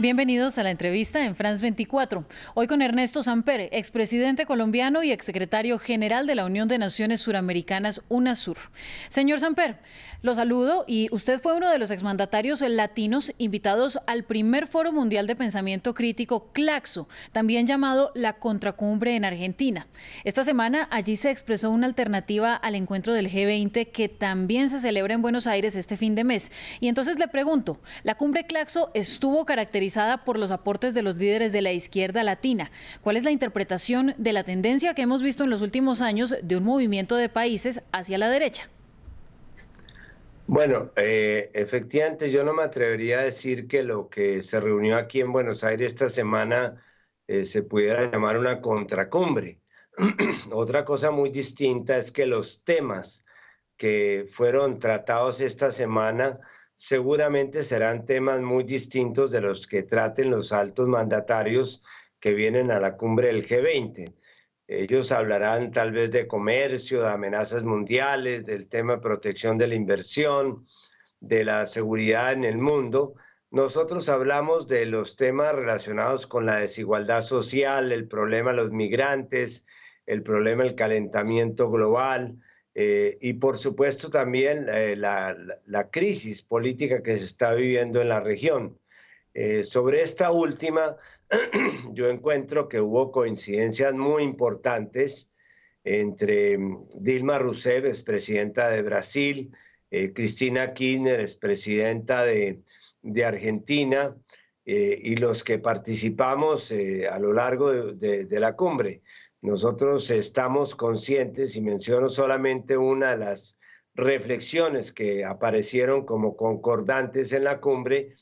Bienvenidos a la entrevista en France 24. Hoy con Ernesto Samper, expresidente colombiano y exsecretario general de la Unión de Naciones Suramericanas, UNASUR. Señor Samper, lo saludo y usted fue uno de los exmandatarios latinos invitados al primer Foro Mundial de Pensamiento Crítico, CLACSO, también llamado la Contracumbre en Argentina. Esta semana allí se expresó una alternativa al encuentro del G20 que también se celebra en Buenos Aires este fin de mes. Y entonces le pregunto, ¿la cumbre CLACSO estuvo caracterizada por los aportes de los líderes de la izquierda latina? ¿Cuál es la interpretación de la tendencia que hemos visto en los últimos años de un movimiento de países hacia la derecha? Bueno, efectivamente yo no me atrevería a decir que lo que se reunió aquí en Buenos Aires esta semana se pudiera llamar una contracumbre. Otra cosa muy distinta es que los temas que fueron tratados esta semana seguramente serán temas muy distintos de los que traten los altos mandatarios que vienen a la cumbre del G20. Ellos hablarán tal vez de comercio, de amenazas mundiales, del tema de protección de la inversión, de la seguridad en el mundo. Nosotros hablamos de los temas relacionados con la desigualdad social, el problema de los migrantes, el problema del calentamiento global, y por supuesto también la crisis política que se está viviendo en la región. Sobre esta última, yo encuentro que hubo coincidencias muy importantes entre Dilma Rousseff, expresidenta de Brasil, Cristina Kirchner, expresidenta de Argentina, y los que participamos a lo largo de la cumbre. Nosotros estamos conscientes, y menciono solamente una de las reflexiones que aparecieron como concordantes en la cumbre,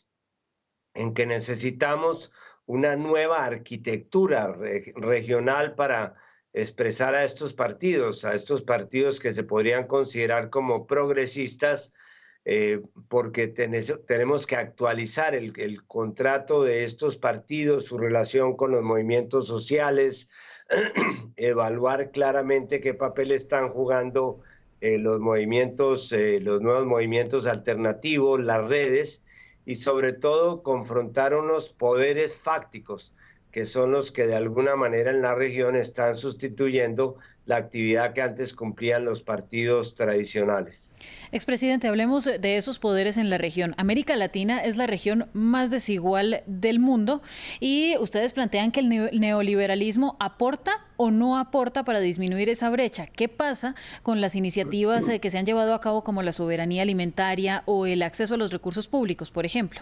en que necesitamos una nueva arquitectura regional para expresar a estos partidos que se podrían considerar como progresistas, porque tenemos que actualizar el contrato de estos partidos, su relación con los movimientos sociales, evaluar claramente qué papel están jugando los nuevos movimientos alternativos, las redes, y sobre todo confrontar unos poderes fácticos que son los que de alguna manera en la región están sustituyendo la actividad que antes cumplían los partidos tradicionales. Expresidente, hablemos de esos poderes en la región. América Latina es la región más desigual del mundo y ustedes plantean que el neoliberalismo aporta o no aporta para disminuir esa brecha. ¿Qué pasa con las iniciativas que se han llevado a cabo como la soberanía alimentaria o el acceso a los recursos públicos, por ejemplo?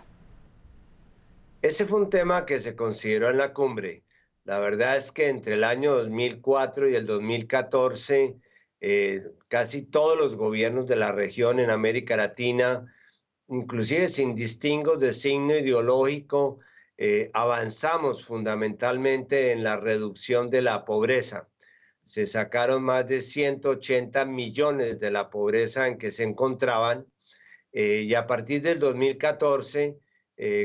Ese fue un tema que se consideró en la cumbre. La verdad es que entre el año 2004 y el 2014, casi todos los gobiernos de la región en América Latina, inclusive sin distingos de signo ideológico, avanzamos fundamentalmente en la reducción de la pobreza. Se sacaron más de 180 millones de la pobreza en que se encontraban, y a partir del 2014,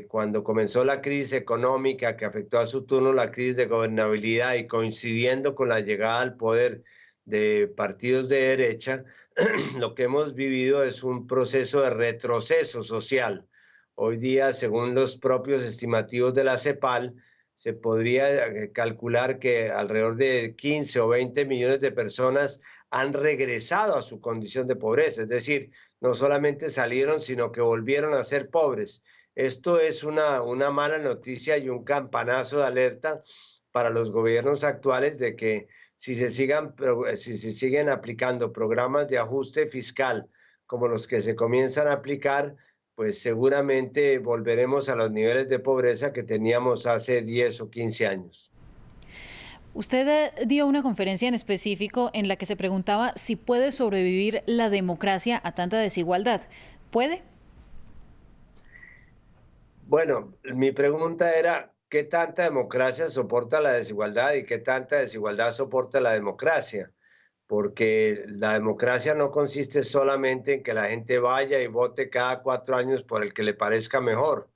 cuando comenzó la crisis económica que afectó a su turno la crisis de gobernabilidad y coincidiendo con la llegada al poder de partidos de derecha, lo que hemos vivido es un proceso de retroceso social. Hoy día, según los propios estimativos de la CEPAL, se podría calcular que alrededor de 15 o 20 millones de personas han regresado a su condición de pobreza, es decir, no solamente salieron, sino que volvieron a ser pobres. Esto es una mala noticia y un campanazo de alerta para los gobiernos actuales de que si se siguen aplicando programas de ajuste fiscal como los que se comienzan a aplicar, pues seguramente volveremos a los niveles de pobreza que teníamos hace 10 o 15 años. Usted dio una conferencia en específico en la que se preguntaba si puede sobrevivir la democracia a tanta desigualdad. ¿Puede? Bueno, mi pregunta era, ¿qué tanta democracia soporta la desigualdad y qué tanta desigualdad soporta la democracia? Porque la democracia no consiste solamente en que la gente vaya y vote cada 4 años por el que le parezca mejor.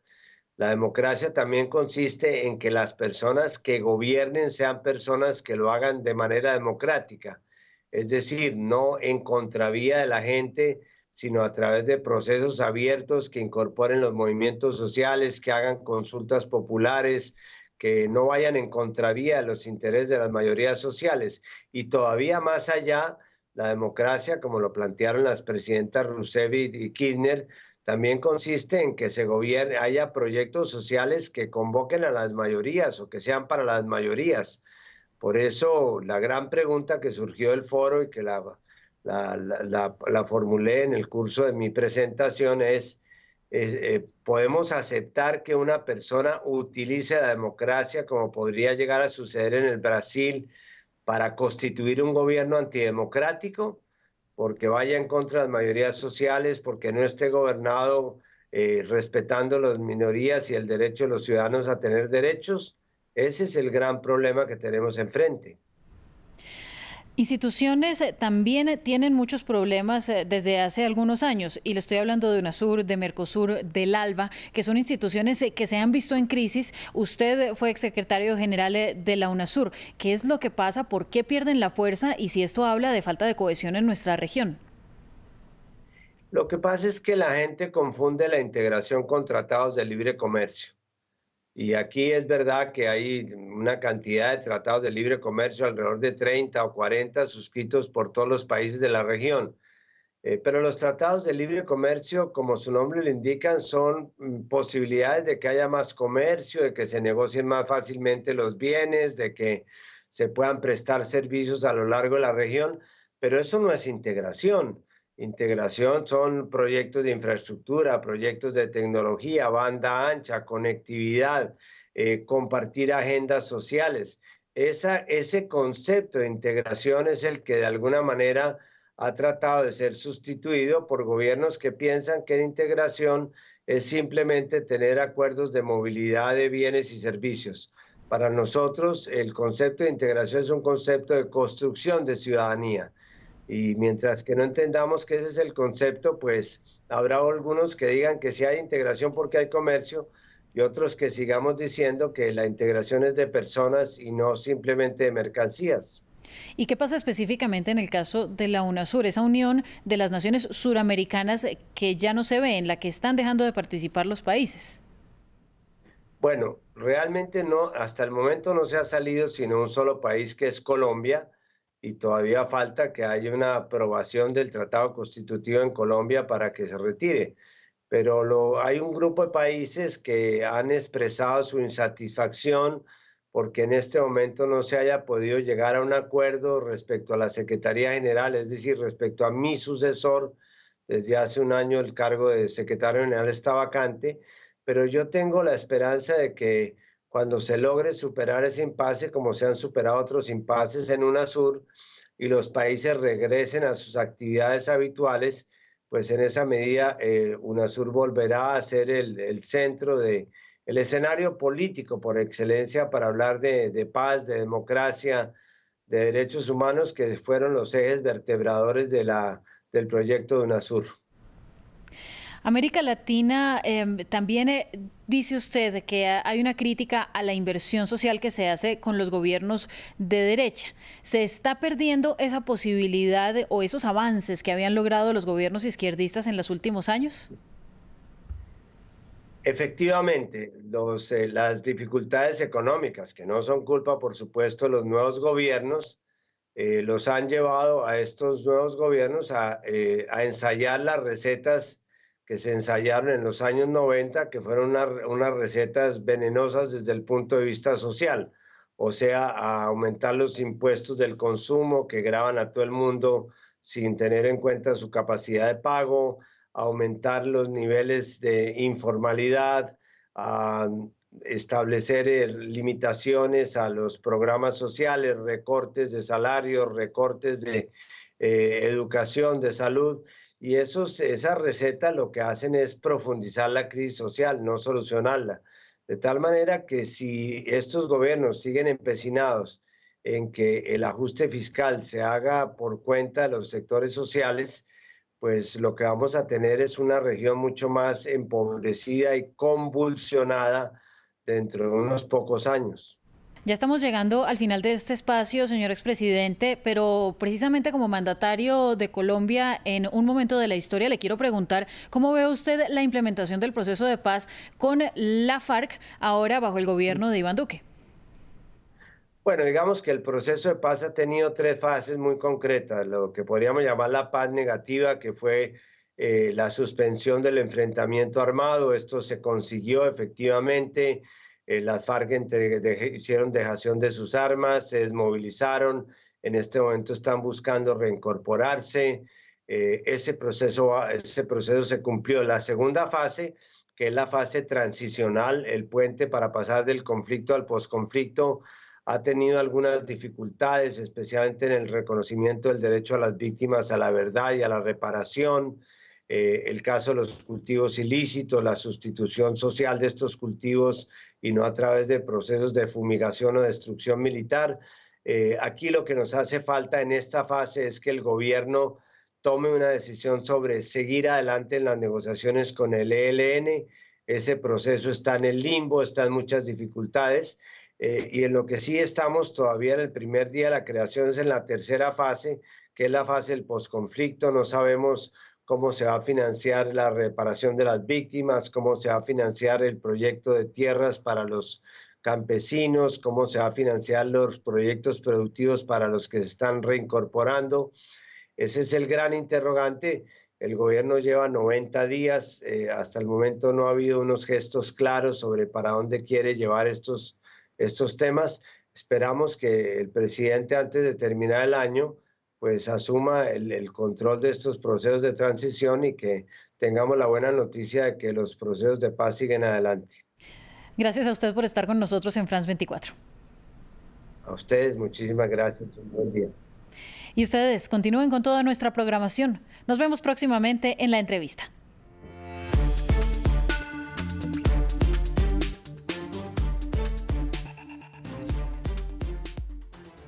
La democracia también consiste en que las personas que gobiernen sean personas que lo hagan de manera democrática, es decir, no en contravía de la gente, sino a través de procesos abiertos que incorporen los movimientos sociales, que hagan consultas populares, que no vayan en contravía de los intereses de las mayorías sociales. Y todavía más allá, la democracia, como lo plantearon las presidentas Rousseff y Kirchner, también consiste en que se gobierne, haya proyectos sociales que convoquen a las mayorías o que sean para las mayorías. Por eso la gran pregunta que surgió del foro y que la formulé en el curso de mi presentación es, ¿podemos aceptar que una persona utilice la democracia, como podría llegar a suceder en el Brasil, para constituir un gobierno antidemocrático? Porque vaya en contra de las mayorías sociales, porque no esté gobernado respetando las minorías y el derecho de los ciudadanos a tener derechos. Ese es el gran problema que tenemos enfrente. Instituciones también tienen muchos problemas desde hace algunos años, y le estoy hablando de UNASUR, de Mercosur, del ALBA, que son instituciones que se han visto en crisis. Usted fue exsecretario general de la UNASUR. ¿Qué es lo que pasa? ¿Por qué pierden la fuerza? Y si esto habla de falta de cohesión en nuestra región. Lo que pasa es que la gente confunde la integración con tratados de libre comercio. Y aquí es verdad que hay una cantidad de tratados de libre comercio, alrededor de 30 o 40 suscritos por todos los países de la región. Pero los tratados de libre comercio, como su nombre lo indican, son posibilidades de que haya más comercio, de que se negocien más fácilmente los bienes, de que se puedan prestar servicios a lo largo de la región, pero eso no es integración. Integración son proyectos de infraestructura, proyectos de tecnología, banda ancha, conectividad, compartir agendas sociales. Ese concepto de integración es el que de alguna manera ha tratado de ser sustituido por gobiernos que piensan que la integración es simplemente tener acuerdos de movilidad de bienes y servicios. Para nosotros, el concepto de integración es un concepto de construcción de ciudadanía. Y mientras que no entendamos que ese es el concepto, pues habrá algunos que digan que sí hay integración porque hay comercio y otros que sigamos diciendo que la integración es de personas y no simplemente de mercancías. ¿Y qué pasa específicamente en el caso de la UNASUR, esa unión de las naciones suramericanas que ya no se ve, en la que están dejando de participar los países? Bueno, realmente no, hasta el momento no se ha salido sino un solo país, que es Colombia, y todavía falta que haya una aprobación del Tratado Constitutivo en Colombia para que se retire. Pero hay un grupo de países que han expresado su insatisfacción porque en este momento no se haya podido llegar a un acuerdo respecto a la Secretaría General, es decir, respecto a mi sucesor. Desde hace un año el cargo de secretario general está vacante, pero yo tengo la esperanza de que cuando se logre superar ese impasse, como se han superado otros impases en UNASUR, y los países regresen a sus actividades habituales, pues en esa medida UNASUR volverá a ser el centro el escenario político por excelencia para hablar de paz, de democracia, de derechos humanos, que fueron los ejes vertebradores del proyecto de UNASUR. América Latina, también dice usted que hay una crítica a la inversión social que se hace con los gobiernos de derecha. ¿Se está perdiendo esa posibilidad o esos avances que habían logrado los gobiernos izquierdistas en los últimos años? Efectivamente, las dificultades económicas, que no son culpa, por supuesto, de los nuevos gobiernos, los han llevado a estos nuevos gobiernos a ensayar las recetas que se ensayaron en los años 90, que fueron unas recetas venenosas desde el punto de vista social, o sea, a aumentar los impuestos del consumo que gravan a todo el mundo sin tener en cuenta su capacidad de pago, a aumentar los niveles de informalidad, a establecer limitaciones a los programas sociales, recortes de salarios, recortes de educación, de salud. Y esa receta lo que hacen es profundizar la crisis social, no solucionarla. De tal manera que si estos gobiernos siguen empecinados en que el ajuste fiscal se haga por cuenta de los sectores sociales, pues lo que vamos a tener es una región mucho más empobrecida y convulsionada dentro de unos pocos años. Ya estamos llegando al final de este espacio, señor expresidente, pero precisamente como mandatario de Colombia en un momento de la historia, le quiero preguntar cómo ve usted la implementación del proceso de paz con la FARC ahora bajo el gobierno de Iván Duque. Bueno, digamos que el proceso de paz ha tenido tres fases muy concretas, lo que podríamos llamar la paz negativa, que fue la suspensión del enfrentamiento armado. Esto se consiguió efectivamente. Las FARC hicieron dejación de sus armas, se desmovilizaron. En este momento están buscando reincorporarse. Ese proceso se cumplió. La segunda fase, que es la fase transicional, el puente para pasar del conflicto al posconflicto, ha tenido algunas dificultades, especialmente en el reconocimiento del derecho a las víctimas a la verdad y a la reparación, el caso de los cultivos ilícitos, la sustitución social de estos cultivos y no a través de procesos de fumigación o destrucción militar. Aquí lo que nos hace falta en esta fase es que el gobierno tome una decisión sobre seguir adelante en las negociaciones con el ELN. Ese proceso está en el limbo, está en muchas dificultades. Y en lo que sí estamos todavía en el primer día de la creación es en la tercera fase, que es la fase del posconflicto. No sabemos cómo se va a financiar la reparación de las víctimas, cómo se va a financiar el proyecto de tierras para los campesinos, cómo se va a financiar los proyectos productivos para los que se están reincorporando. Ese es el gran interrogante. El gobierno lleva 90 días, hasta el momento no ha habido unos gestos claros sobre para dónde quiere llevar estos temas. Esperamos que el presidente, antes de terminar el año, pues asuma el control de estos procesos de transición y que tengamos la buena noticia de que los procesos de paz siguen adelante. Gracias a usted por estar con nosotros en France 24. A ustedes, muchísimas gracias. Un buen día. Y ustedes continúen con toda nuestra programación. Nos vemos próximamente en La Entrevista.